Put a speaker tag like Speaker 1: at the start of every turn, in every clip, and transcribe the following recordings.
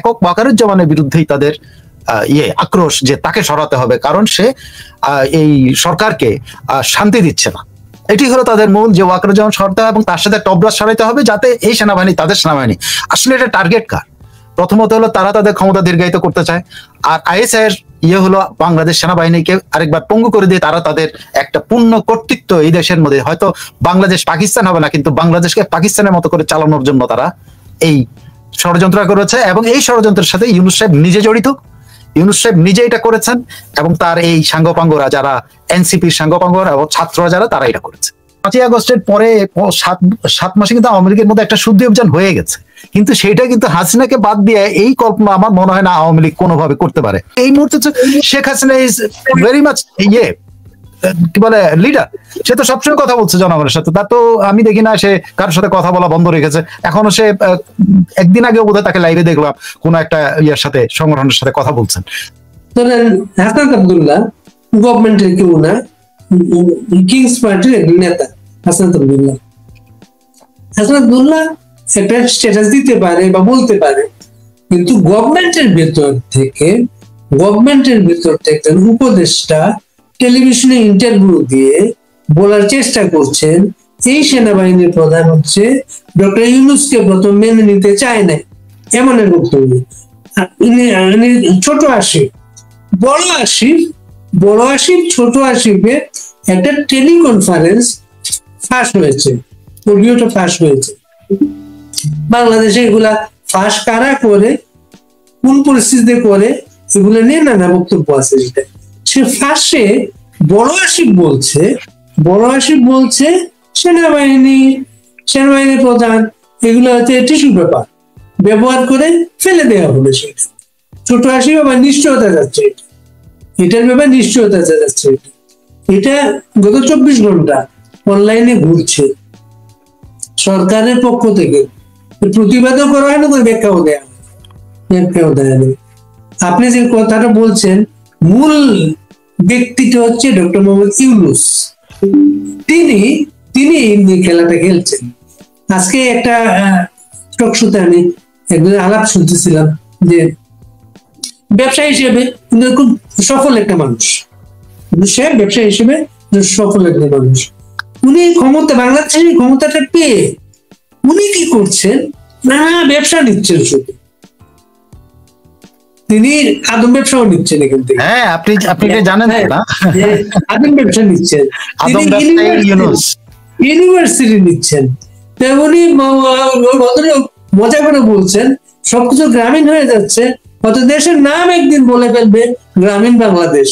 Speaker 1: লেখক ওয়াকারুজ্জামানের বিরুদ্ধেই তাদের আক্রোশ, যে তাকে সরাতে হবে, কারণ সে এই সরকারকে শান্তি দিচ্ছে না। এটি হলো তাদের মূল, যে ওয়াকারুজ্জামান সরাতে হবে এবং তার সাথে টবরাজ সরাইতে হবে, যাতে এই সেনাবাহিনী, তাদের সেনাবাহিনী আসলে এটা টার্গেট কার? প্রথমত হলো তারা তাদের ক্ষমতা দীর্ঘায়িত করতে চায়, আর আইএসআই এর হলো বাংলাদেশ সেনাবাহিনীকে আরেকবার পঙ্গু করে দিয়ে তারা তাদের একটা পূর্ণ কর্তৃত্ব এই দেশের মধ্যে, হয়তো বাংলাদেশ পাকিস্তান হবে না, কিন্তু বাংলাদেশকে পাকিস্তানের মতো করে চালানোর জন্য তারা এই ষড়যন্ত্র করেছে। এবং এই ষড়যন্ত্রের সাথে ইউনূস সাহেব নিজে জড়িত, ইউনূস সাহেব নিজে এটা করেছেন, এবং তার এই সাঙ্গপাঙ্গরা যারা এনসিপির সাঙ্গপাঙ্গরা এবং ছাত্ররা যারা, তারা এটা করেছে। 5ই আগস্টের পরে 7 মাসে কিন্তু আওয়ামী লীগের মধ্যে একটা শুদ্ধি অভিযান হয়ে গেছে, কিন্তু সেটা কিন্তু হাসিনাকে বাদ দিয়ে এই কল্পনা আমার মনে হয় না আওয়ামী লীগ কোনোভাবে করতে পারে। এই মুহূর্তে Sheikh Hasina is very much কি বলে লিডার, সে তো সবসময় কথা বলছে জনগণের সাথে, তার তো আমি দেখি না সে কারোর সাথে কথা বলা বন্ধ রেখেছে। এখনো সে একদিন আগে বোধহয় তাকে লাইভে দেখলাম কোন একটা সাথে, সংগঠনের সাথে কথা বলছেন।
Speaker 2: হাসনাত আব্দুল্লাহ গভর্নমেন্টের কেউ না, কিংস পার্টির একজন নেতা হাসনাত আব্দুল্লাহ। হাসনাত আব্দুল্লাহ একটা স্ট্যাটাস দিতে পারে বা বলতে পারে, কিন্তু গভর্নমেন্টের ভেতর থেকে একজন উপদেষ্টা টেলিভিশনে ইন্টারভিউ দিয়ে বলার চেষ্টা করছেন এই সেনাবাহিনীর প্রধান হচ্ছে ডক্টর ইউনূসকে প্রথম মেনে নিতে চায় না, এমন এক বক্তব্য। ছোট আসিফ, বড় আসিফ ছোট আসিফের একটা টেলিকনফারেন্স ফাঁস হয়েছে, অডিওটা ফাঁস হয়েছে। বাংলাদেশে এগুলা ফাঁস কারা করে, কোন পরিস্থিতিতে করে, এগুলো নিয়ে নানা বক্তব্য আছে। যেটা সে ফাঁসে বড় আসিফ বলছে সেনাবাহিনী প্রধান এগুলো হচ্ছে টিস্যু পেপার ব্যবহার করে ফেলে দেওয়া হবে। সেটা ছোট আসিফ আবার নিশ্চয়তা যাচ্ছে, এটার ব্যাপারে নিশ্চয়তা যাচ্ছে। এটা গত 24 ঘন্টা অনলাইনে ঘুরছে, সরকারের পক্ষ থেকে প্রতিবাদও করা হয় না, ব্যাখ্যাও দেয় না। আপনি যে কথাটা বলছেন, মূল ব্যক্তিটা হচ্ছে ডক্টর মোহাম্মদ ইউনূস, তিনি এই খেলাটা খেলছেন। আজকে একটা টক শোতে আমি একজন আলাপ শুনতেছিলাম যে ব্যবসায়ী হিসেবে খুব সফল একটা মানুষ, সে ব্যবসায়ী হিসেবে সফল একটা মানুষ, উনি বাংলাদেশের ক্ষমতাটা পেয়ে উনি কি করছেন না, ব্যবসা নিচ্ছেন শুধু, তিনি আদম ব্যবসাও নিচ্ছেন এখান থেকে।
Speaker 1: হ্যাঁ, আপনি জানেন না,
Speaker 2: আদম ব্যবসা নিচ্ছেন, ইউনিভার্সিটি নিচ্ছেন। উনি মজা করে বলছেন সবকিছু গ্রামীণ হয়ে যাচ্ছে, হয়তো দেশের নাম একদিন বলে ফেলবে গ্রামীণ বাংলাদেশ।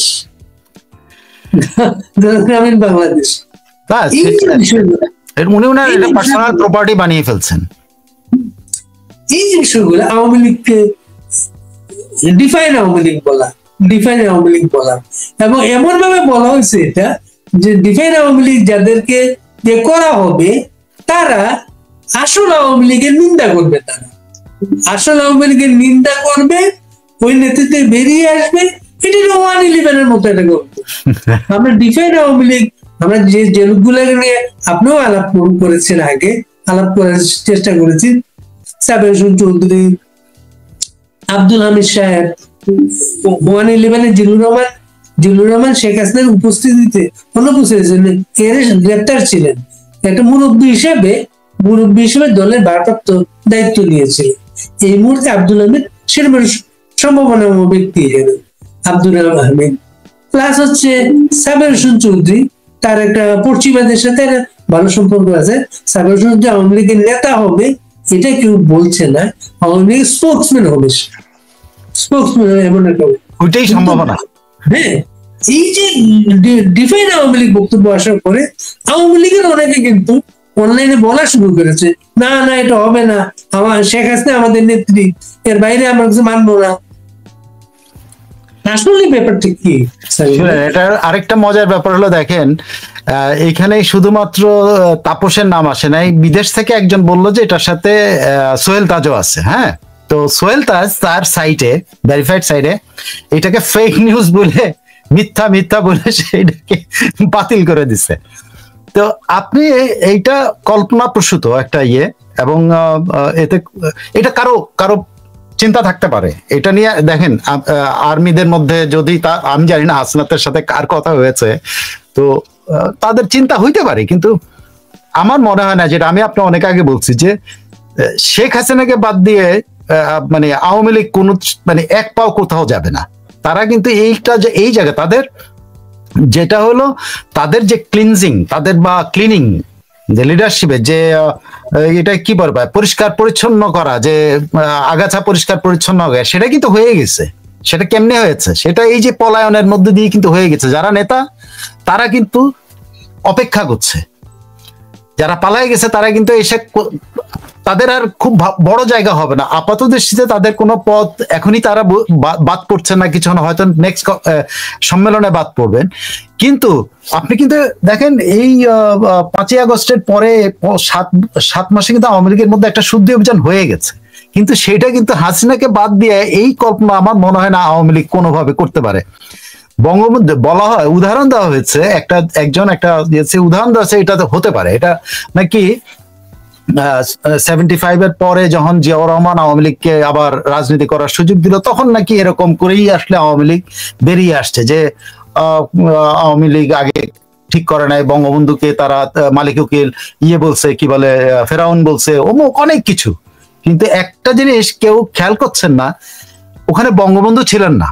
Speaker 1: উনি ওনার পার্সোনাল প্রপার্টি বানিয়ে ফেলছেন।
Speaker 2: এই বিষয়গুলো আওয়ামী লীগকে ডিফাইন আওয়ামী লীগ বলা এবং এমন ভাবে বলা হয়েছে এটা যে ডিফাইন আওয়ামী লীগ যাদেরকে দিয়ে করা হবে তারা আসল আওয়ামী লীগের নিন্দা করবে, আসল আওয়ামী লীগের নিন্দা করবে, ওই নেতৃত্বে বেরিয়ে আসবে। এটা 111 মতো একটা গল্প। আমরা ডিফাইন আওয়ামী লীগ, আমরা যে লোকগুলোকে নিয়ে আপনিও আলাপ করেছেন, আগে আলাপ করার চেষ্টা করেছি, সাবের চৌধুরী, আব্দুল হামিদ সাহেব, 111 জিল্লুর রহমান শেখ হাসিনার উপস্থিতিতে গ্রেপ্তার ছিলেন, একটা মুরব্বী হিসেবে দলের ভারপ্রাপ্ত দায়িত্ব নিয়েছিলেন। এই মুহূর্তে আব্দুল হামিদ সেরকম সম্ভাবনা ব্যক্তি, আব্দুল আহমেদ প্লাস হচ্ছে সাবের হোসেন চৌধুরী, তার একটা পশ্চিমাদের সাথে ভালো সম্পর্ক আছে। সাবের হোসেন চৌধুরী আওয়ামী লীগের নেতা হবে এটা কেউ বলছে না, আওয়ামী লীগের স্পোকসম্যান হবে, এমন একটা
Speaker 1: ওইটাই সম্ভাবনা।
Speaker 2: হ্যাঁ, এই যে ডিফাইন আওয়ামী লীগ বক্তব্য আসার পরে আওয়ামী লীগের অনেকে কিন্তু অনলাইনে বলা শুরু করেছে, না এটা হবে না, আমার শেখ হাসিনা আমাদের নেত্রী, এর বাইরে আমরা কিছু মানবো না। আসলে ব্যাপারটা কি,
Speaker 1: এটা আরেকটা মজার ব্যাপার হলো, দেখেন এখানে শুধুমাত্র তাপসের নাম আসে নাই, বিদেশ থেকে একজন বললো যে এটার সাথে সোহেল তাজও আছে। হ্যাঁ, তো সোহেল তাজ তার সাইটে, ভেরিফাইড সাইটে, এটাকে ফেক নিউজ বলে, মিথ্যা বলে সেটাকে বাতিল করে দিছে। তো আপনি এইটা কল্পনা প্রসূত একটা এবং এতে এটা কারো চিন্তা থাকতে পারে এটা নিয়ে। দেখেন আর্মিদের মধ্যে যদি আমি জানি না হাসনাতের সাথে কার কথা হয়েছে, তো তাদের চিন্তা হইতে পারে, কিন্তু আমার মনে হয় না, যেটা আমি আপনার অনেক আগে বলছি, যে শেখ হাসিনাকে বাদ দিয়ে মানে আওয়ামী লীগ কোন মানে এক পাও কোথাও যাবে না। তারা কিন্তু এই জায়গায় তাদের যেটা হলো তাদের যে ক্লিনজিং, তাদের বা ক্লিনিং যে লিডারশিপে যে এটা কি বলবো পরিষ্কার পরিচ্ছন্ন করা, যে আগাছা পরিষ্কার পরিচ্ছন্ন হবে, সেটা কিন্তু হয়ে গেছে। সেটা কেমনে হয়েছে? সেটা এই যে পলায়নের মধ্যে দিয়ে কিন্তু হয়ে গেছে। যারা নেতা তারা কিন্তু অপেক্ষা করছে, যারা পালায় গেছে তারা কিন্তু এসে তাদের আর খুব বড় জায়গা হবে না আপাত দৃষ্টিতে, তাদের কোনো পদ এখনই তারা বাদ পড়ছে না, কিছু না, হয়তো নেক্সট সম্মেলনে বাদ পড়বেন। কিন্তু আপনি কিন্তু দেখেন এই 5ই আগস্টের পরে 7 মাসে কিন্তু আওয়ামী লীগের মধ্যে একটা শুদ্ধি অভিযান হয়ে গেছে, কিন্তু সেটা কিন্তু হাসিনাকে বাদ দিয়ে এই কল্পনা আমার মনে হয় না আওয়ামী লীগ কোনোভাবে করতে পারে। বঙ্গবন্ধু বলা হয়, উদাহরণ দেওয়া হয়েছে, একটা উদাহরণ দেওয়া হয়েছে, এটা হতে পারে, এটা নাকি 75 এর পরে যখন জিয়াউর রহমান আওয়ামী লীগকে আবার রাজনীতি করার সুযোগ দিল, তখন নাকি এরকম করেই আসলে আওয়ামী লীগ বেরিয়ে আসছে, যে আওয়ামী লীগ আগে ঠিক করে নাই, বঙ্গবন্ধুকে তারা মালিক উকিল বলছে, কি বলে ফেরাউন বলছে, অমুক অনেক কিছু। কিন্তু একটা জিনিস কেউ খেয়াল করছেন না, ওখানে বঙ্গবন্ধু ছিলেন না,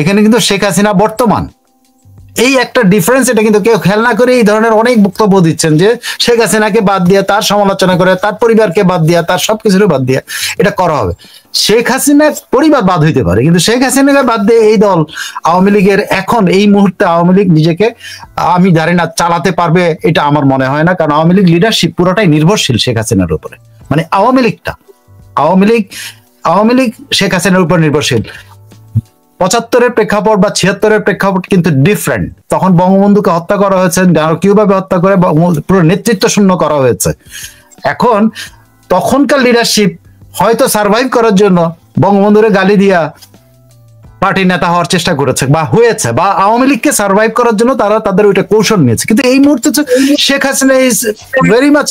Speaker 1: এখানে কিন্তু শেখ হাসিনা বর্তমান। এই একটা ডিফারেন্স, এটা কিন্তু কেউ খেয়াল না করে এই ধরনের অনেক বক্তব্য দিচ্ছেন, যে শেখ হাসিনাকে বাদ দিয়ে, তার সমালোচনা করে, তার পরিবারকে বাদ দিয়ে, তার সবকিছু বাদ দিয়ে এটা করা হবে। শেখ হাসিনার পরিবার বাদ হইতে পারে, কিন্তু শেখ হাসিনাকে বাদ দিয়ে এই দল আওয়ামী লীগের এখন এই মুহূর্তে আওয়ামী লীগ নিজেকে আমি জানি না চালাতে পারবে, এটা আমার মনে হয় না। কারণ আওয়ামী লীগ লিডারশিপ পুরোটাই নির্ভরশীল শেখ হাসিনার উপরে, মানে আওয়ামী লীগ শেখ হাসিনার উপর নির্ভরশীল। 75-এর প্রেক্ষাপট বা 76-এর প্রেক্ষাপট কিন্তু ডিফারেন্ট। তখন বঙ্গবন্ধুকে হত্যা করা হয়েছে, কিভাবে হত্যা করে পুরো নেতৃত্ব শূন্য করা হয়েছে। এখন তখনকার লিডারশিপ হয়তো সার্ভাইভ করার জন্য বঙ্গবন্ধুরে গালি দিয়া পার্টির নেতা হওয়ার চেষ্টা করেছে বা হয়েছে, বা আওয়ামী লীগকে সার্ভাইভ করার জন্য তারা তাদের ওইটা কৌশল নিয়েছে। কিন্তু এই মুহূর্তে Sheikh Hasina is very much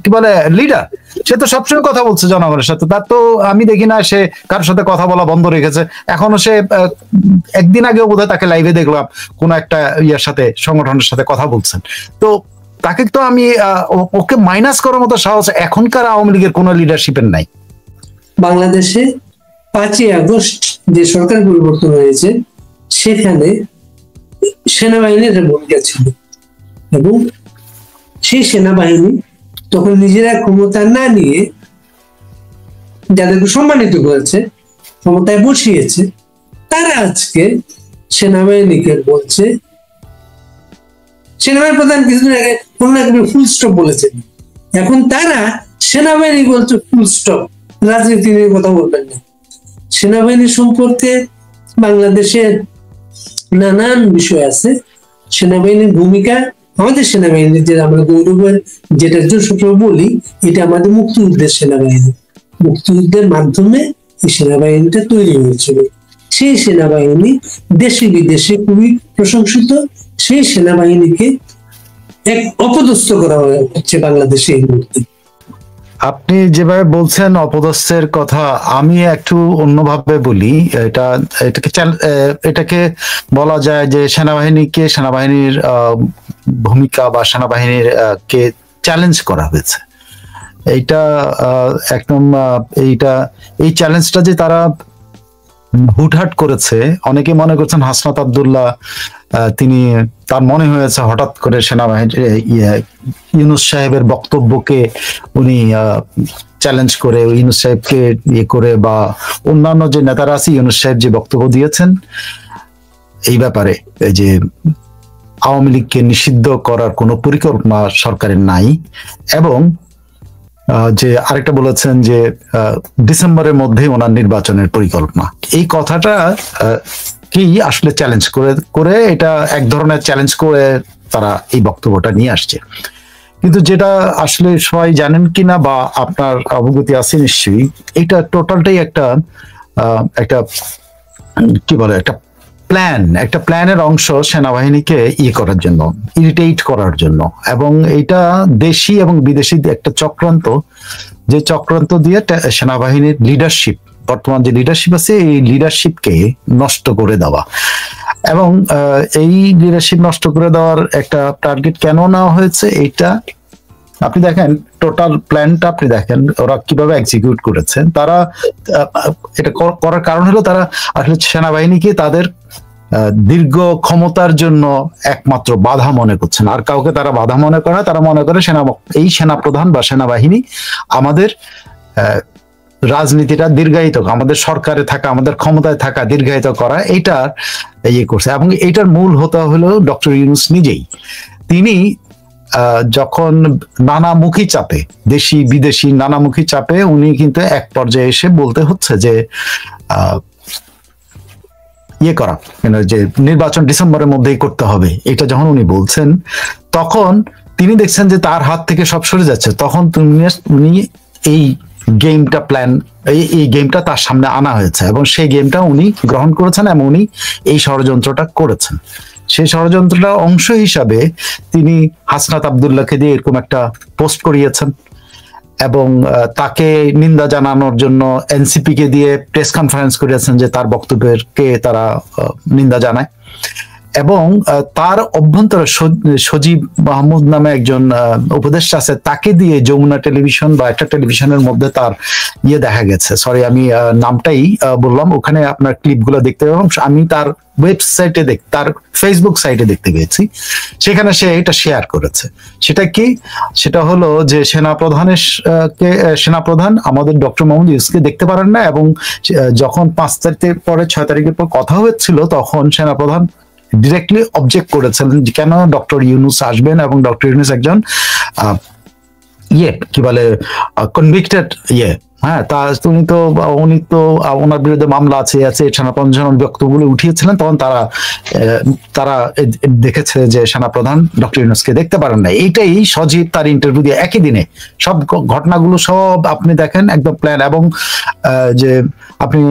Speaker 1: কি বলে লিডার, সে তো সবসময় কথা বলছে জনগণের সাথে, তার তো আমি দেখি না সে কারোর সাথে কথা বলা বন্ধ রেখেছে। এখনো সে একদিন আগেও বোধহয় তাকে লাইভে দেখলাম কোন একটা সাথে সংগঠনের সাথে কথা বলছেন। তো তাকে তো আমি ওকে মাইনাস করার মতো সাহস এখনকার আওয়ামী লীগের কোন লিডারশিপের নাই।
Speaker 2: বাংলাদেশে 5ই আগস্ট যে সরকার পরিবর্তন হয়েছে, সেখানে সেনাবাহিনীর ভূমিকা ছিল, এবং সেই সেনাবাহিনী তখন নিজেরা ক্ষমতা না নিয়ে যাদেরকে সম্মানিত করেছে, ক্ষমতায় বসিয়েছে, তারা আজকে সেনাবাহিনীকে বলছে, সেনাবাহিনী প্রধান কিছুদিন আগে ফুল স্টপ বলেছেন, এখন তারা সেনাবাহিনী বলছে ফুল স্টপ, রাজনীতি নিয়ে কথা বলবেন না। সেনাবাহিনী সম্পর্কে বাংলাদেশের নানান বিষয় আছে। সেনাবাহিনীর ভূমিকা, আমাদের সেনাবাহিনীর যে আমরা গৌরবের যেটা সূত্র বলি, এটা আমাদের মুক্তিযুদ্ধের সেনাবাহিনী। মুক্তিযুদ্ধের মাধ্যমে এই সেনাবাহিনীটা তৈরি হয়েছিল। সেই সেনাবাহিনী দেশে বিদেশে খুবই প্রশংসিত। সেই সেনাবাহিনীকে এক অপদস্থ করা হচ্ছে বাংলাদেশে এই মুহূর্তে।
Speaker 1: আপনি যেভাবে বলছেন অপদস্থের কথা, আমি একটু অন্যভাবে বলি। এটাকে বলা যায় যে সেনাবাহিনীর ভূমিকা বা সেনাবাহিনীর কে চ্যালেঞ্জ করা হয়েছে। এইটা একদম এই চ্যালেঞ্জটা যে তারা হুটহাট করেছে, অনেকে মনে করছেন হাসনাত আব্দুল্লাহ তিনি তার মনে হয়েছে হঠাৎ করে সেনাবাহিনী ইউনূস সাহেবের বক্তব্যকে উনি চ্যালেঞ্জ করে, ইউনূস সাহেবকে করে, বা অন্যান্য যে নেতারা আছে ইউনূস সাহেব যে বক্তব্য দিয়েছেন এই ব্যাপারে, যে আওয়ামী লীগকে নিষিদ্ধ করার কোনো পরিকল্পনা সরকারের নাই, এবং যে আরেকটা বলেছেন যে ডিসেম্বরের মধ্যে ওনার নির্বাচনের পরিকল্পনা। এই কথাটা কি আসলে চ্যালেঞ্জ করে এটা এক ধরনের চ্যালেঞ্জ করে তারা এই বক্তব্যটা নিয়ে আসছে। কিন্তু যেটা আসলে সবাই জানেন কিনা বা আপনার অবগতি আছে নিশ্চয়ই, এটা টোটালটাই একটা কি বলে একটা প্ল্যানের অংশ সেনাবাহিনীকে করার জন্য, ইরিটেট করার জন্য, এবং এটা দেশি এবং বিদেশি একটা চক্রান্ত যে চক্রান্ত দিয়ে সেনাবাহিনীর লিডারশিপ, বর্তমান যে লিডারশিপ আছে এই লিডারশিপকে নষ্ট করে দেওয়া। এবং এই লিডারশিপ নষ্ট করে দেওয়ার একটা টার্গেট কেন নেওয়া হয়েছে, এইটা আপনি দেখেন, টোটাল প্ল্যানটা আপনি দেখেন ওরা কিভাবে এক্সিকিউট করেছেন। তারা এটা করার কারণ হলো তারা আসলে সেনাবাহিনীকে তাদের দীর্ঘ ক্ষমতার জন্য একমাত্র বাধা মনে করছেন, আর কাউকে তারা বাধা মনে করে না। তারা মনে করে এই সেনাপ্রধান বা সেনাবাহিনী আমাদের রাজনীতিটা দীর্ঘায়িত, আমাদের সরকারে থাকা, আমাদের ক্ষমতায় থাকা দীর্ঘায়িত করা, এইটার ইয়ে করছে। এবং এইটার মূল হতে হলো ডক্টর ইউনূস নিজেই। তিনি যখন নানামুখী চাপে, দেশি বিদেশি নানামুখী চাপে, উনি কিন্তু এক পর্যায়ে এসে বলতে হচ্ছে যে ইয়ে করা, যে নির্বাচন ডিসেম্বরের মধ্যেই করতে হবে, এটা যখন উনি বলছেন তখন তিনি দেখছেন যে তার হাত থেকে সব সরে যাচ্ছে। তখন উনি এই গেমটা এই গেমটা তার সামনে আনা হয়েছে এবং সেই গেমটা উনি গ্রহণ করেছেন এবং উনি এই ষড়যন্ত্রটা করেছেন। সেই ষড়যন্ত্রটার অংশ হিসাবে তিনি হাসনাত আব্দুল্লাহকে দিয়ে এরকম একটা পোস্ট করিয়েছেন এবং তাকে নিন্দা জানানোর জন্য এনসিপি কে দিয়ে প্রেস কনফারেন্স করিয়েছেন যে তার বক্তব্যকে তারা নিন্দা জানায়। এবং তার অভ্যন্তরে সজীব মাহমুদ নামে একজন উপদেষ্টা আছে, তাকে দিয়ে যমুনা টেলিভিশন বা একটা টেলিভিশনের মধ্যে তার ইয়ে দেখা গেছে, সরি আমি নামটাই বললাম, ওখানে আপনার ক্লিপগুলো দেখতে পাবেন। আমি তার ওয়েবসাইটে তার ফেসবুক সাইটে দেখতে পেয়েছি, সেখানে সে এটা শেয়ার করেছে। সেটা কি? সেটা হলো যে সেনাপ্রধান আমাদের ডক্টর মোহাম্মদ ইউনূসকে দেখতে পারেন না, এবং যখন 5 তারিখের পরে 6 তারিখের পর কথা হয়েছিল তখন সেনাপ্রধান ডিরেক্টলি অবজেক্ট করেছেন যে কেন ডক্টর ইউনূস আসবেন, এবং ডক্টর ইউনূস একজন কি বলে কনভিক্টেড হ্যাঁ, উনি তো ওনার বিরুদ্ধে মামলা আছে সেনাপ্রধান যখন বক্তব্যগুলো উঠিয়েছিলেন তখন তারা দেখেছে যে সেনাপ্রধান ডক্টর ইউনূসকে দেখতে পারেন না। এইটাই সজীব তার ইন্টারভিউ দিয়ে একই দিনে সব ঘটনাগুলো সব আপনি দেখেন একদম প্ল্যান। এবং যে আপনি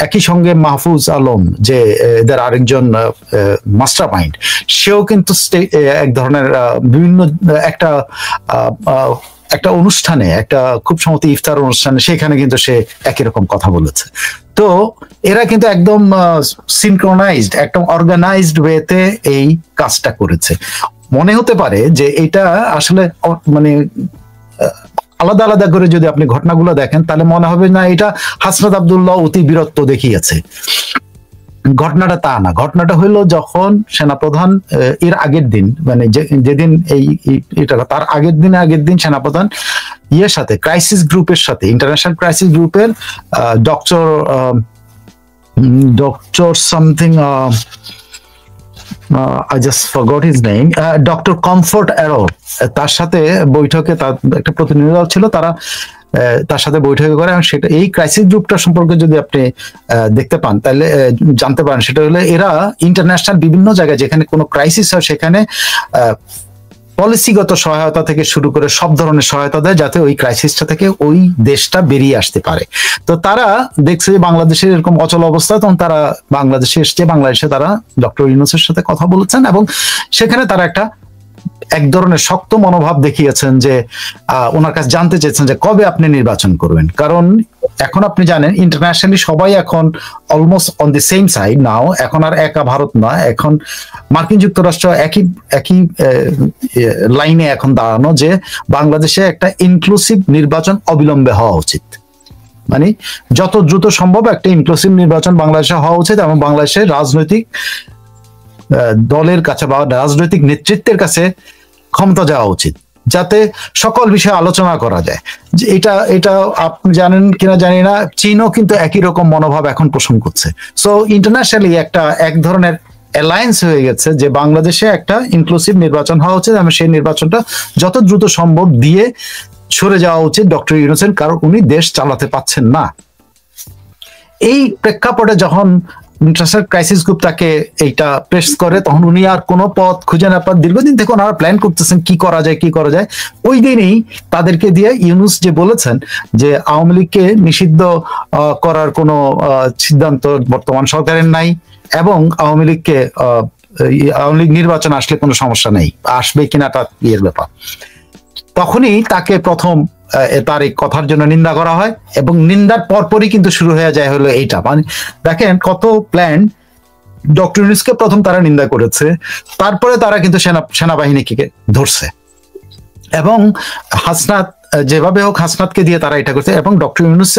Speaker 1: একই সঙ্গে মাহফুজ আলম, যে এদের আরেকজন মাস্টার মাইন্ড, সেও কিন্তু এক ধরনের বিভিন্ন একটা অনুষ্ঠানে, একটা খুব সম্ভবত ইফতার অনুষ্ঠানে, সেখানে কিন্তু সে একই রকম কথা বলেছে। তো এরা কিন্তু একদম সিনক্রোনাইজড, একদম অর্গানাইজড ওয়েতে এই কাজটা করেছে। মনে হতে পারে যে এটা আসলে মানে আলাদা আলাদা করে যদি আপনি ঘটনাগুলো দেখেন তাহলে মনে হবে না এটা হাসনাত আব্দুল্লাহ অতি বীরত্ব দেখিয়েছে। ঘটনাটা তা না। ঘটনাটা হলো যখন সেনাপ্রধান এর আগের দিন, মানে যেদিন এটা তার আগের দিন সেনাপ্রধান সাথে ক্রাইসিস গ্রুপের সাথে, ইন্টারন্যাশনাল ক্রাইসিস গ্রুপের doctor something, I just forgot his name, doctor Comfort অ্যারোর, তার সাথে বৈঠকে, তার একটা প্রতিনিধি দল ছিল, তার সাথে বৈঠক করে। এবং সেটা এই ক্রাইসিস গ্রুপটা সম্পর্কে যদি আপনি দেখতে পান তাহলে জানতে পারেন, সেটা হলো এরা ইন্টারন্যাশনাল বিভিন্ন জায়গায় যেখানে কোনো ক্রাইসিস হয় সেখানে পলিসিগত সহায়তা থেকে শুরু করে সব ধরনের সহায়তা দেয় যাতে ওই ক্রাইসিসটা থেকে ওই দেশটা বেরিয়ে আসতে পারে। তো তারা দেখছে যে বাংলাদেশের এরকম অচল অবস্থা, তখন তারা বাংলাদেশে এসছে, বাংলাদেশে তারা ডক্টর ইউনূসের সাথে কথা বলেছেন এবং সেখানে তারা এক ধরনের শক্ত মনোভাব দেখিয়েছেন যে ওনার কাছে জানতে চেয়েছেন যে কবে আপনি নির্বাচন করবেন। কারণ এখন আপনি জানেন ইন্টারন্যাশনালি সবাই এখন almost on the same side now. এখন আর একা ভারত নয়, এখন মার্কিন যুক্তরাষ্ট্র একই লাইনে এখন দাঁড়ানো যে বাংলাদেশে একটা ইনক্লুসিভ নির্বাচন অবিলম্বে হওয়া উচিত। মানে যত দ্রুত সম্ভব একটা ইনক্লুসিভ নির্বাচন বাংলাদেশে হওয়া উচিত এবং বাংলাদেশের রাজনৈতিক দলের কাছে বা রাজনৈতিক নেতৃত্বের কাছে ক্ষমতা যাওয়া উচিত, যাতে সকল বিষয়ে আলোচনা করা যায়। এটা আপনি জানেন কিনা জানি না, চীনও কিন্তু একই রকম মনোভাব এখন পোষণ করছে। সো ইন্টারন্যাশনালি এক ধরনের অ্যালায়েন্স হয়ে গেছে যে বাংলাদেশে একটা ইনক্লুসিভ নির্বাচন হওয়া উচিত এবং সেই নির্বাচনটা যত দ্রুত সম্ভব দিয়ে সরে যাওয়া উচিত ডক্টর ইউনূসের, কারণ উনি দেশ চালাতে পাচ্ছেন না। এই প্রেক্ষাপটে যখন ইন্টারন্যাশনাল ক্রাইসিস গ্রুপ তাকে এইটা প্রেস করে, তখন উনি আর কোনো পথ খুঁজে না পান। দীর্ঘদিন থেকে ওনারা প্ল্যান করতেছেন কি করা যায়। ওই দিনেই তাদেরকে দিয়ে ইউনূস যে বলেছেন যে আওয়ামী লীগকে নিষিদ্ধ করার কোনো সিদ্ধান্ত বর্তমান সরকারের নাই এবং আওয়ামী লীগ নির্বাচন আসলে কোনো সমস্যা নেই, আসবে কিনা তার ইয়ের ব্যাপার। তখনই তাকে প্রথম তার এই কথার জন্য নিন্দা করা হয়, এবং নিন্দার পরপরই কিন্তু শুরু হয়ে যায় হলো এইটা। মানে দেখেন কত প্ল্যান। ডক্টর ইউনূসকে প্রথম তারা নিন্দা করেছে, তারপরে তারা কিন্তু সেনাবাহিনীকে ধরছে, এবং হাসনাত যেভাবে হোক হাসনাতকে দিয়ে তারা এটা করছে। এবং ডক্টর ইউনূস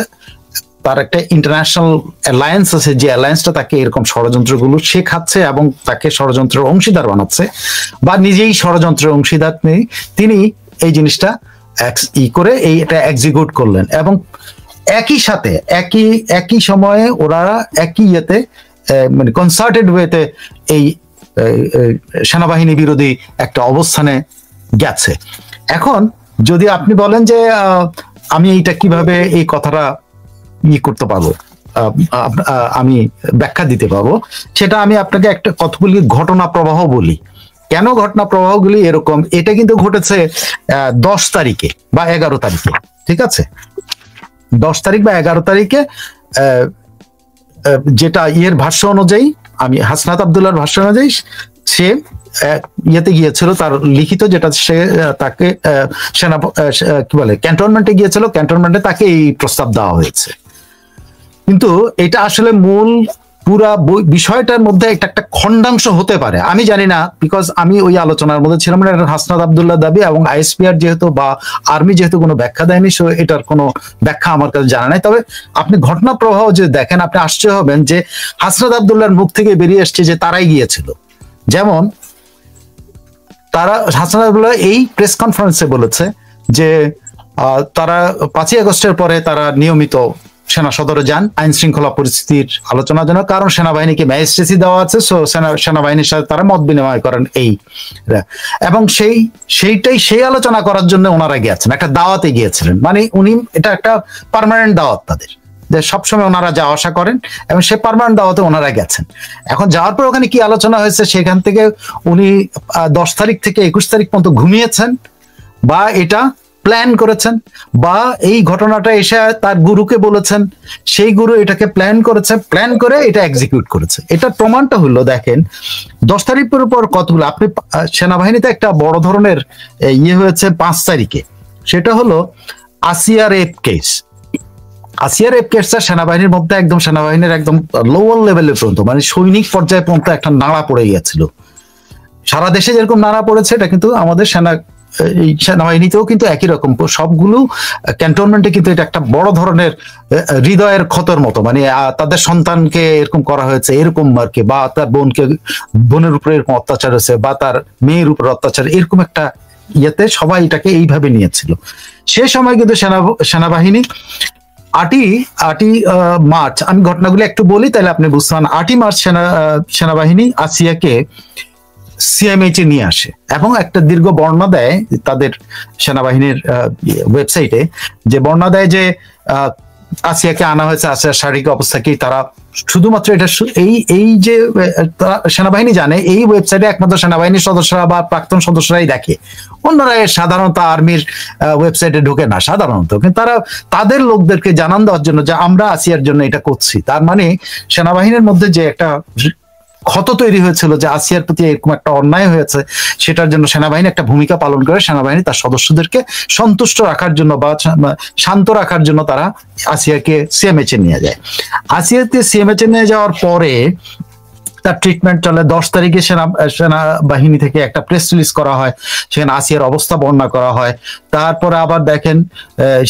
Speaker 1: তার একটা ইন্টারন্যাশনাল অ্যালায়েন্স আছে, যে অ্যালায়েন্সটা তাকে এরকম ষড়যন্ত্রগুলো শেখাচ্ছে এবং তাকে ষড়যন্ত্রের অংশীদার বানাচ্ছে, বা নিজেই ষড়যন্ত্রের অংশীদার নেই, তিনি এই জিনিসটা করে এটা এক্সিকিউট করলেন। এবং একই সাথে একই সময়ে ওরা একই ইয়েতে মানে কনসার্টেড ওয়েতে এই সেনাবাহিনী বিরোধী একটা অবস্থানে গেছে। এখন যদি আপনি বলেন যে আমি এইটা কিভাবে এই কথাটা করতে পারবো, আমি ব্যাখ্যা দিতে পারবো, সেটা আমি আপনাকে একটা কতগুলি ঘটনা প্রবাহ বলি। কেন ঘটনা প্রবাহগুলি এরকম, এটা কিন্তু ঘটেছে 10 তারিখে বা 11 তারিখে, ঠিক আছে? 10 তারিখ বা 11 তারিখে যেটা ভাষ্য অনুযায়ী, আমি হাসনাত আব্দুল্লাহর ভাষ্য অনুযায়ী, সে ইয়েতে গিয়েছিল, তার লিখিত যেটা, সে তাকে কি বলে ক্যান্টনমেন্টে গিয়েছিল, ক্যান্টনমেন্টে তাকে এই প্রস্তাব দেওয়া হয়েছে। কিন্তু এটা আসলে মূল পুরা বিষয়টার মধ্যে এটা একটা খণ্ডাংশ হতে পারে, আমি জানি না, বিকজ আমি ওই আলোচনার মধ্যে ছিলাম না। হাসনাত আব্দুল্লাহ দাবি, এবং আইএসপিআর যেহেতু বা আর্মি যেহেতু কোনো ব্যাখ্যা দেয়নি, সো এটার কোনো ব্যাখ্যা আমার কাছে জানা নাই। তবে আপনি ঘটনা প্রবাহ যদি দেখেন, আপনি আশ্চর্য হবেন যে হাসনাত আব্দুল্লাহর মুখ থেকে বেরিয়ে এসছে যে তারাই গিয়েছিল। যেমন তারা, হাসনাত আব্দুল্লাহ এই প্রেস কনফারেন্সে বলেছে যে তারা 5ই আগস্টের পরে তারা নিয়মিত সেনা সদরে যান আইন শৃঙ্খলা পরিস্থিতির আলোচনার জন্য, কারণ সেনাবাহিনীকে ম্যাজিস্ট্রেসি দেওয়া আছে, সো সেনাবাহিনীর সাথে তারা মত বিনিময় করেন এই, এবং সেই আলোচনা করার জন্য ওনারা গিয়েছেন, একটা দাওয়াতে গিয়েছিলেন। মানে উনি, এটা একটা পার্মানেন্ট দাওয়াত তাদের, যে সবসময় ওনারা যাওয়া আসা করেন, এবং সে পার্মানেন্ট দাওয়াতে ওনারা গেছেন। এখন যাওয়ার পর ওখানে কি আলোচনা হয়েছে, সেখান থেকে উনি 10 তারিখ থেকে 21 তারিখ পর্যন্ত ঘুমিয়েছেন, বা এটা প্ল্যান করেছেন, বা এই ঘটনাটা এসে তার গুরুকে বলেছেন, সেই গুরু এটাকে প্ল্যান করেছে, প্ল্যান করে এটা এক্সিকিউট করেছে। এটার প্রমাণটা হলো দেখেন 10 তারিখের উপর কতগুলো, আপনি সেনাবাহিনীতে একটা বড় ধরনের হয়েছে 5 তারিখে, সেটা হলো আসিয়া রেপ কেস। আসিয়া রেপ কেসটা সেনাবাহিনীর মধ্যে একদম, সেনাবাহিনীর একদম লোয়ার লেভেলের পর্যন্ত, মানে সৈনিক পর্যায়ে পর্যন্ত একটা নাড়া পড়ে গিয়েছিল। সারা দেশে যেরকম নাড়া পড়েছে, এটা কিন্তু আমাদের সেনাবাহিনীতেও কিন্তু একই রকম। সবগুলো ক্যান্টনমেন্টে কিন্তু এটা একটা বড় ধরনের হৃদয়ের ক্ষতর মতো, মানে তাদের সন্তানকে এরকম করা হয়েছে এরকম আর কি, বা তার বোনের উপরে এরকম অত্যাচার হয়েছে, বা তার মেয়ের উপর অত্যাচার, এরকম একটা ইয়েতে সবাই এটাকে এইভাবে নিয়েছিল। সে সময় কিন্তু সেনাবাহিনী 8ই মার্চ, আমি ঘটনাগুলো একটু বলি তাহলে আপনি বুঝতে পারেন। 8ই মার্চ সেনাবাহিনী আসিয়াকে সিএমএইচ এ নিয়ে আসে, এবং একটা দীর্ঘ বর্ণনা দেয় তাদের সেনাবাহিনীর ওয়েবসাইটে, যে বর্ণনা দেয় যে আসিয়াকে আনা হয়েছে, আসিয়ার শারীরিক অবস্থাকেই তারা শুধুমাত্র এটা এই যে সেনাবাহিনী জানে, এই ওয়েবসাইটে একমাত্র সেনাবাহিনীর সদস্যরা বা প্রাক্তন সদস্যরাই দেখে, অন্যরা সাধারণত আর্মির ওয়েবসাইটে ঢুকে না সাধারণত। কিন্তু তারা তাদের লোকদেরকে জানান দেওয়ার জন্য যে আমরা আসিয়ার জন্য এটা করছি। তার মানে সেনাবাহিনীর মধ্যে যে একটা ক্ষত তৈরি হয়েছিল যে আসিয়ার প্রতি এরকম একটা অন্যায় হয়েছে, সেটার জন্য সেনাবাহিনী একটা ভূমিকা পালন করে। সেনাবাহিনী তার সদস্যদেরকে সন্তুষ্ট রাখার জন্য বা শান্ত রাখার জন্য তারা আসিয়াকে সিএমএইচ এ নিয়ে যায়। আসিয়াকে সিএমএইচ এ নিয়ে যাওয়ার পরে তার ট্রিটমেন্ট চলে। 10 তারিখে সেনাবাহিনী থেকে একটা প্রেস রিলিজ করা হয়, সেখানে আসিয়ার অবস্থা বর্ণনা করা হয়। তারপরে আবার দেখেন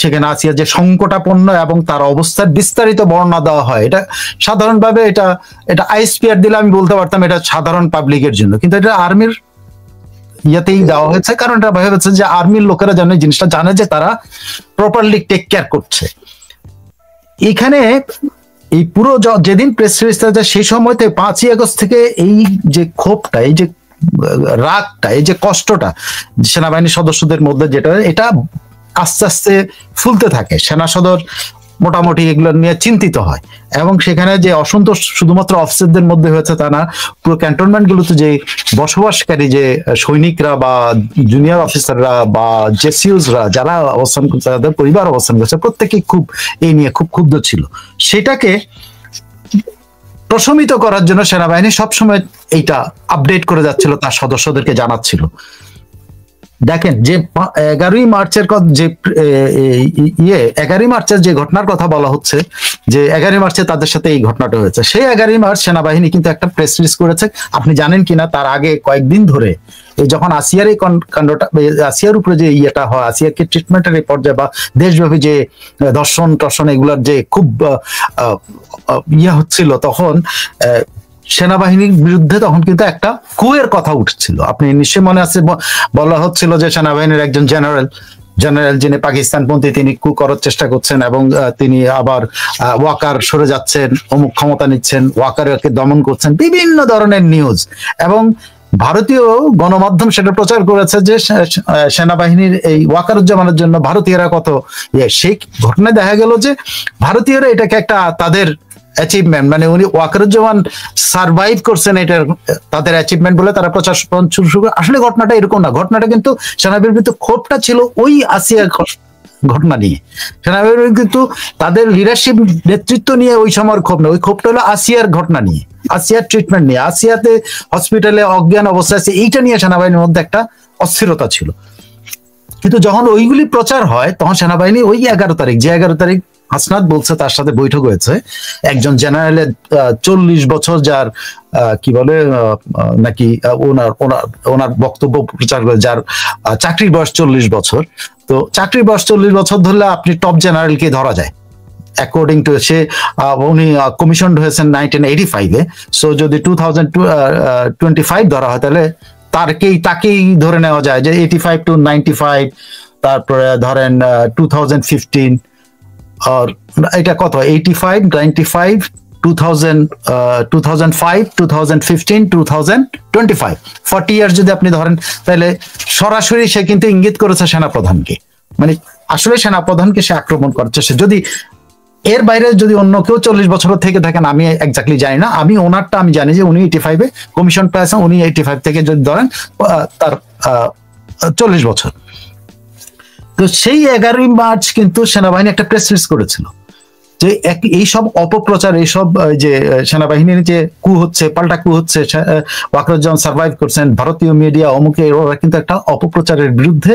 Speaker 1: সেখানে আসিয়ার যে সংকটাপন্ন এবং তার অবস্থার বিস্তারিত বর্ণনা দেওয়া হয়। এটা সাধারণভাবে এটা আইএসপিআর দিলে আমি বলতে পারতাম এটা সাধারণ পাবলিকের জন্য, কিন্তু এটা আর্মির ইয়াতেই দেওয়া হয়েছে, কারণ এটা ভয় হচ্ছে যে আর্মির লোকেরা যেন জিনিসটা জানে যে তারা প্রপারলি টেক কেয়ার করছে। এখানে এই পুরো যেদিন প্রেস রিলিজটা যায় সেই সময়তে 5ই আগস্ট থেকে এই যে ক্ষোভটা, এই যে রাগটা, এই যে কষ্টটা সেনাবাহিনীর সদস্যদের মধ্যে, যেটা এটা আস্তে আস্তে ফুলতে থাকে। সেনা সদর মোটামুটি এগুলো নিয়ে চিন্তিত হয়, এবং সেখানে যে অসন্তোষ শুধুমাত্র অফিসারদের মধ্যে হয়েছে তা না, পুরো ক্যান্টনমেন্ট গুলোতে যে বসবাসকারী যে সৈনিকরা বা জুনিয়র অফিসাররা বা জেসিউসরা যারা অবস্থান করছে, তাদের পরিবার অবস্থান করছে, প্রত্যেকেই খুব এই নিয়ে খুব ক্ষুব্ধ ছিল। সেটাকে প্রশমিত করার জন্য সেনাবাহিনী সবসময় এইটা আপডেট করে যাচ্ছিল, তার সদস্যদেরকে জানাচ্ছিল। দেখেন যে 11ই মার্চের যে 11ই মার্চের যে ঘটনার কথা বলা হচ্ছে, যে 11ই মার্চে তাদের সাথে এই ঘটনাটা হয়েছে, সেই 11ই মার্চ সেনাবাহিনী কিন্তু একটা প্রেস রিলিজ করেছে। আপনি জানেন কিনা, তার আগে কয়েকদিন ধরে এই যখন আসিয়ার এই কাণ্ডটা, আসিয়ার উপরে যে ইয়েটা হয়, আসিয়াকে ট্রিটমেন্টের এই পর্যায়ে বা দেশব্যাপী যে দর্শন টর্শন এগুলোর যে খুব ইয়ে হচ্ছিল, তখন সেনাবাহিনীর বিরুদ্ধে তখন কিন্তু একটা কুয়ের কথা উঠছিল। আপনি নিশ্চয়ই মনে আছে, বলা হচ্ছিল যে সেনাবাহিনীর একজন জেনারেল যিনি পাকিস্তানপন্থী, তিনি কু করার চেষ্টা করছেন এবং তিনি আবার ওয়াকার সরে যাচ্ছেন, অমুক ক্ষমতা নিচ্ছেন, ওয়াকারকে দমন করছেন, বিভিন্ন ধরনের নিউজ। এবং ভারতীয় গণমাধ্যম সেটা প্রচার করেছে যে সেনাবাহিনীর এই ওয়াকারুজ্জামানের জন্য ভারতীয়রা কত সেই ঘটনায় দেখা গেল যে ভারতীয়রা এটাকে একটা তাদের অ্যাচিভমেন্ট, মানে উনি ওয়াকারুজ্জামান সার্ভাইভ করছেন, এটার তাদের অ্যাচিভমেন্ট বলে তারা প্রচার শুরু করে। আসলে ঘটনাটা এরকম না, ঘটনাটা কিন্তু সেনাবাহিনীর কিন্তু ক্ষোভটা ছিল ওই আসিয়া ঘটনা নিয়ে। সেনাবাহিনী কিন্তু তাদের লিডারশিপ নেতৃত্ব নিয়ে ওই সময়ের ক্ষোভ না, ওই ক্ষোভটা হলো আসিয়ার ঘটনা নিয়ে, আসিয়ার ট্রিটমেন্ট নিয়ে, আসিয়াতে হসপিটালে অজ্ঞান অবস্থায় আছে, এইটা নিয়ে সেনাবাহিনীর মধ্যে একটা অস্থিরতা ছিল। কিন্তু যখন ওইগুলি প্রচার হয় তখন সেনাবাহিনী ওই 11 তারিখ, যে 11 তারিখ হাসনাত বলছে তার সাথে বৈঠক হয়েছে একজন জেনারেলের 40 বছর, যার কি বলে নাকি ওনার বক্তব্য প্রচার করে, যার চাকরির বয়স 40 বছর। তো চাকরির বয়স 40 বছর ধরলে আপনি টপ জেনারেলকে ধরা যায় অ্যাকর্ডিং টু উনি কমিশন হয়েছেন 1985-এ। সো যদি 2025 ধরা হয় তাহলে তাকেই ধরে নেওয়া যায় যে 85 to 95, তারপরে ধরেন 2015 আর এটা কত 85, 95, 2005, 2015, 2025, 40 ইয়ার্স যদি আপনি ধরেন, তাহলে সরাসরি সে কিন্তু ইঙ্গিত করেছে সেনাপ্রধানকে, মানে আসলে সেনাপ্রধানকে সে আক্রমণ করছে। সে যদি এর বাইরে যদি অন্য কেউ 40 বছর থেকে থাকেন, আমি এক্স্যাক্টলি জানি না, আমি ওনারটা আমি জানি যে উনি 85-এ কমিশন পেয়েছেন, উনি 85 থেকে যদি ধরেন তার 40 বছর। তো সেই 11ই মার্চ কিন্তু সেনাবাহিনী একটা প্রেস রিলিজ করেছিল যে এইসব অপপ্রচার, এইসব যে সেনাবাহিনীর যে কু হচ্ছে, পাল্টা কু হচ্ছে, ওয়াকারুজ্জামান সার্ভাইভ করছেন, ভারতীয় মিডিয়া অমুকে, ওরা কিন্তু একটা অপপ্রচারের বিরুদ্ধে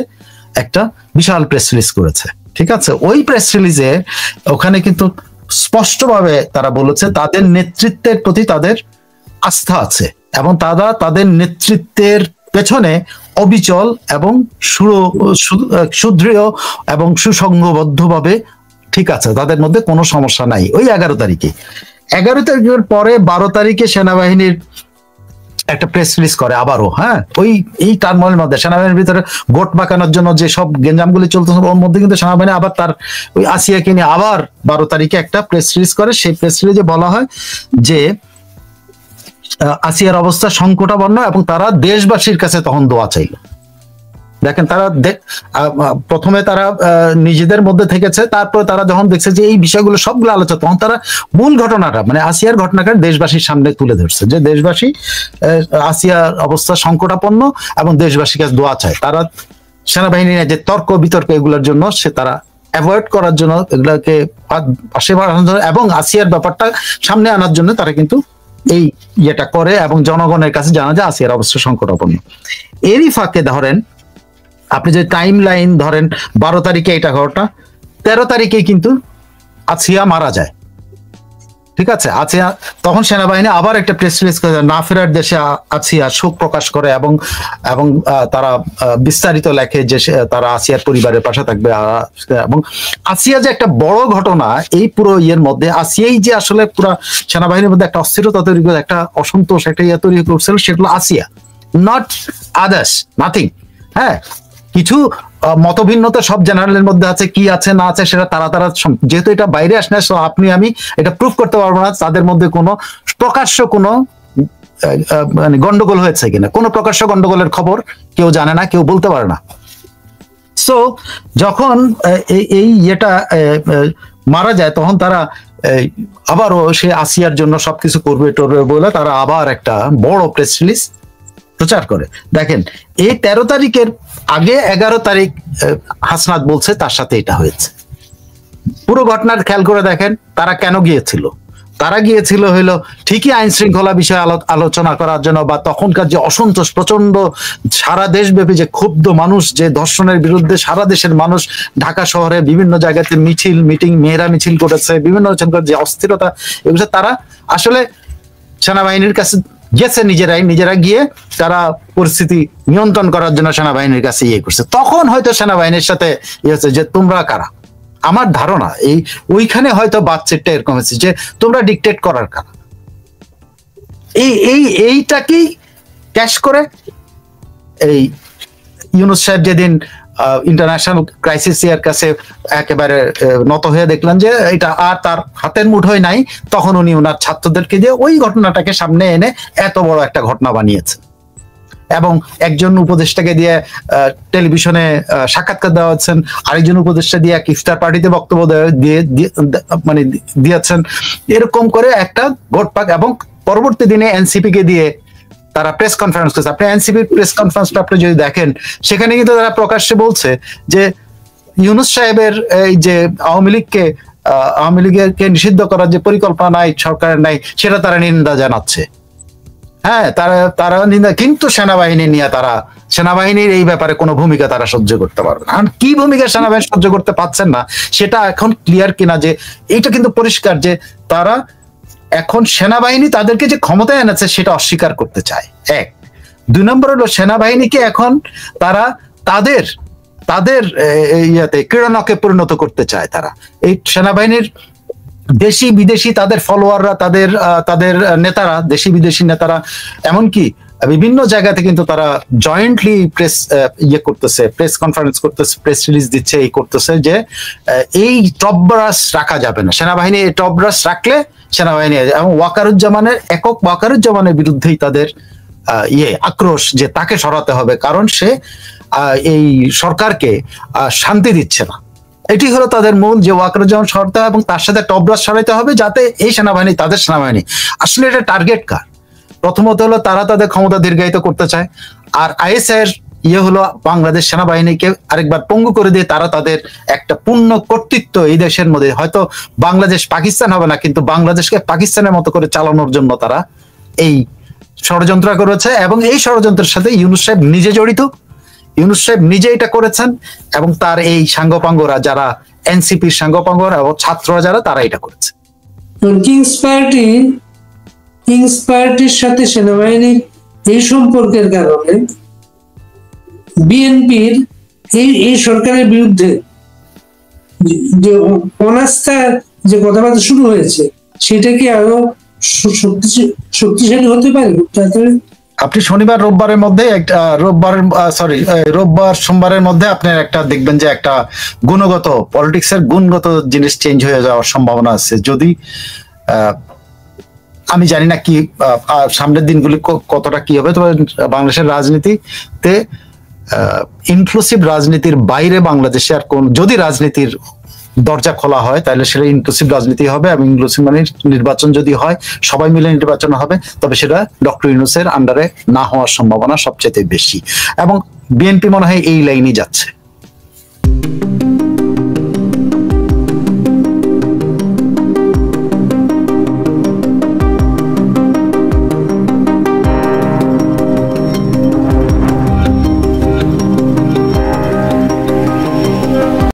Speaker 1: একটা বিশাল প্রেস রিলিজ করেছে। ঠিক আছে, ওই প্রেস রিলিজে ওখানে কিন্তু স্পষ্টভাবে তারা বলেছে তাদের নেতৃত্বের প্রতি তাদের আস্থা আছে এবং তাদের নেতৃত্বের পেছনে অবিচল এবং সুদৃঢ় এবং সুসংঘবদ্ধভাবে ঠিক আছে, তাদের মধ্যে কোনো সমস্যা নাই। ওই 11 তারিখে, 11 তারিখের পরে 12 তারিখে সেনাবাহিনীর একটা প্রেস রিলিজ করে আবারও। হ্যাঁ, এই টার্মোয়েলের মধ্যে সেনাবাহিনীর ভিতরে গোট বাঁকানোর জন্য যে সব গেঞ্জামগুলি চলতেছে, ওর মধ্যে কিন্তু সেনাবাহিনী আবার তার ওই আসিয়াকে নিয়ে আবার 12 তারিখে একটা প্রেস রিলিজ করে। সেই প্রেস রিলিজে বলা হয় যে আসিয়ার অবস্থা সংকটাপন্ন এবং তারা দেশবাসীর কাছে তখন দোয়া চাইল। দেখেন, তারা প্রথমে তারা নিজেদের মধ্যে থেকেছে, তারপরে তারা যখন দেখছে যে এই বিষয়গুলো সবগুলো আলোচনা, তখন তারা মূল ঘটনাটা মানে আসিয়ার ঘটনাটা দেশবাসীর সামনে তুলে ধরছে যে দেশবাসী আসিয়ার অবস্থা সংকটাপন্ন এবং দেশবাসীর কাছে দোয়া চায়। তারা সেনাবাহিনী যে তর্ক বিতর্ক এগুলোর জন্য তারা অ্যাভয়েড করার জন্য, এগুলোকে পাশে বাড়ানোর জন্য এবং আসিয়ার ব্যাপারটা সামনে আনার জন্য তারা কিন্তু এই ইয়েটা করে এবং জনগণের কাছে জানা যায় আসিয়ার অবস্থা সংকটাপন্ন। এরই ফাঁকে ধরেন আপনি যে টাইম লাইন ধরেন 12 তারিখে এটা ঘটনা, 13 তারিখে কিন্তু আসিয়া মারা যায়। ঠিক আছে, আসিয়া তখন সেনাবাহিনী আবার একটা প্রেস রিলিজ করে, না ফেরার দেশে আসিয়া শোক প্রকাশ করে এবং তারা বিস্তারিত লেখে যে তারা আসিয়ার পরিবারের পাশে থাকবে। এবং আসিয়া যে একটা বড় ঘটনা এই পুরো ইয়ের মধ্যে, আসিয়াই যে আসলে পুরো সেনাবাহিনীর মধ্যে একটা অস্থিরতা তৈরি করে, একটা অসন্তোষ, একটা ইয়ে তৈরি করছিল, সেগুলো আসিয়া, নট আদার্স, নাথিং। হ্যাঁ, কিছু মতভিন্নতা সব জেনারেলের মধ্যে আছে, কি আছে না আছে সেটা তারা যেহেতু এটা বাইরে আসে না, আপনি আমি এটা প্রুফ করতে পারবো না তাদের মধ্যে কোনো প্রকাশ্য কোনো মানে গন্ডগোল হয়েছে কিনা। কোনো প্রকাশ্য গন্ডগোলের খবর কেউ জানে না, কেউ বলতে পারে না। সো যখন এই ইয়েটা মারা যায় তখন তারা আবারও সে আসিয়ার জন্য সবকিছু করবে টরবে বলে তারা আবার একটা বড় প্রেস রিলিজ প্রচার করে। দেখেন, এই 13 তারিখের আগে 11 তারিখ হাসনাত বলছে তার সাথে এটা হয়েছে। পুরো ঘটনার খেয়াল করে দেখেন তারা কেন গিয়েছিল। তারা গিয়েছিল হইলো ঠিকই আইন শৃঙ্খলা বিষয়ে আলোচনা করার জন্য, বা তখনকার যে অসন্তোষ প্রচন্ড সারা দেশব্যাপী যে ক্ষুব্ধ মানুষ, যে ধর্ষণের বিরুদ্ধে সারা দেশের মানুষ ঢাকা শহরে বিভিন্ন জায়গাতে মিছিল মিটিং মেয়েরা মিছিল করেছে, বিভিন্ন যে অস্থিরতা, এগুলো তারা আসলে সেনাবাহিনীর কাছে গেছে, নিজেরা গিয়ে তারা পরিস্থিতি নিয়ন্ত্রণ করার জন্য সেনাবাহিনীর কাছে ইয়ে করছে। তখন হয়তো সেনাবাহিনীর সাথে ইয়ে হচ্ছে যে তোমরা কারা। আমার ধারণা ওইখানে হয়তো বাচ্চাটা এরকম হচ্ছে যে তোমরা ডিকটেট করার কারা। এইটাকেই ক্যাশ করে এই ইউনূস সাহেব যেদিন ইন্টারন্যাশনাল ক্রাইসিস এর কাছে একেবারে নত হয়ে দেখলেন যে এটা আর তার হাতের মুঠোয় নাই, তখন উনি ওনার ছাত্রদেরকে দিয়ে ওই ঘটনাটাকে সামনে এনে এত বড় একটা ঘটনা বানিয়েছে, এবং একজন উপদেষ্টাকে দিয়ে টেলিভিশনে সাক্ষাৎকার দেওয়া হচ্ছেন, আরেকজন উপদেষ্টা দিয়ে এক ইফতার পার্টিতে বক্তব্য মানে দিয়েছেন, এরকম করে একটা ঘটপাক। এবং পরবর্তী দিনে এনসিপি কে দিয়ে তারা প্রেস কনফারেন্স করছে। আপনি এনসিপির প্রেস কনফারেন্সটা আপনি যদি দেখেন, সেখানে কিন্তু তারা প্রকাশ্যে বলছে যে ইউনূস সাহেবের এই যে আওয়ামী লীগকে নিষিদ্ধ করার যে পরিকল্পনা নাই সরকারের নাই, সেটা তারা নিন্দা জানাচ্ছে। হ্যাঁ, তারা নিন্দা, কিন্তু সেনাবাহিনীর এই ব্যাপারে কোনো ভূমিকা তারা সহ্য করতে পারবে না। কি ভূমিকা সেনাবাহিনী সহ্য করতে পারছেন না সেটা এখন ক্লিয়ার কিনা, যে এটা কিন্তু পরিষ্কার যে তারা এখন সেনাবাহিনী তাদেরকে যে ক্ষমতায় এনেছে সেটা অস্বীকার করতে চায়, এক। দুই নম্বর হলো সেনাবাহিনীকে এখন তারা তাদের ইয়াতে ক্রীড়নকে পরিণত করতে চায়। তারা এই সেনাবাহিনীর দেশি বিদেশি তাদের ফলোয়াররা, তাদের নেতারা, দেশি বিদেশি নেতারা, এমনকি বিভিন্ন জায়গাতে কিন্তু তারা জয়েন্টলি প্রেস কনফারেন্স করতেছে, প্রেস রিলিজ দিচ্ছে, এই করতেছে যে এই টপ ব্রাশ রাখা যাবে না। সেনাবাহিনী এই টপ ব্রাশ রাখলে সেনাবাহিনী এবং ওয়াকারুজ্জামানের বিরুদ্ধেই তাদের আক্রোশ, যে তাকে সরাতে হবে, কারণ সে এই সরকারকে শান্তি দিচ্ছে না। এটি হলো তাদের মূল, যে ওয়াকারুজ্জামান সরাতে হবে এবং তার সাথে টপ ব্রাশ সরাতে হবে, যাতে এই সেনাবাহিনী, তাদের সেনাবাহিনী আসলে এটা টার্গেট কার। প্রথমত হলো তারা তাদের ক্ষমতা দীর্ঘায়িত করতে চায়, আর আইএসআইয়ের হলো বাংলাদেশ সেনাবাহিনীকে আরেকবার পঙ্গু করে দিয়ে তারা তাদের একটা পূর্ণ কর্তৃত্ব এই দেশের মধ্যে, হয়তো বাংলাদেশ পাকিস্তান হবে না, কিন্তু বাংলাদেশকে পাকিস্তানের মতো করে চালানোর জন্য তারা এই ষড়যন্ত্র করেছে। এবং এই ষড়যন্ত্রের সাথে ইউনূস সাহেব নিজে জড়িত, ইউনূস সাহেব নিজে এটা করেছেন, এবং তার এই সাঙ্গপাঙ্গরা, যারা এনসিপির সাঙ্গপাঙ্গরা এবং ছাত্ররা যারা, তারা এটা করেছে।
Speaker 2: কিংস পার্টির সাথে সেনাবাহিনীর এই সম্পর্কের কারণে বিএনপির এই সরকারের বিরুদ্ধে যে অনাস্থার যে কথাবার্তা শুরু হয়েছে, সেটা কি আরো শক্তিশালী হতে পারে?
Speaker 1: আপনি শনিবার রোববারের মধ্যে রোববার সোমবারের মধ্যে আপনার একটা দেখবেন যে একটা গুণগত পলিটিক্সের গুণগত জিনিস চেঞ্জ হয়ে যাওয়ার সম্ভাবনা আছে। যদি আমি জানি না কি সামনের দিনগুলি কতটা কি হবে, তবে বাংলাদেশের রাজনীতিতে ইনক্লুসিভ রাজনীতির বাইরে বাংলাদেশে আর কোন, যদি রাজনীতির দরজা খোলা হয় তাহলে সেটা ইনক্লুসিভ রাজনীতি হবে, এবং ইনক্লুসিভ মানে নির্বাচন যদি হয়, সবাই মিলে নির্বাচন হবে, তবে সেটা ডক্টর ইউনূসের আন্ডারে না হওয়ার সম্ভাবনা সবচেয়ে বেশি। এবং বিএনপি মনে হয় এই লাইনই যাচ্ছে।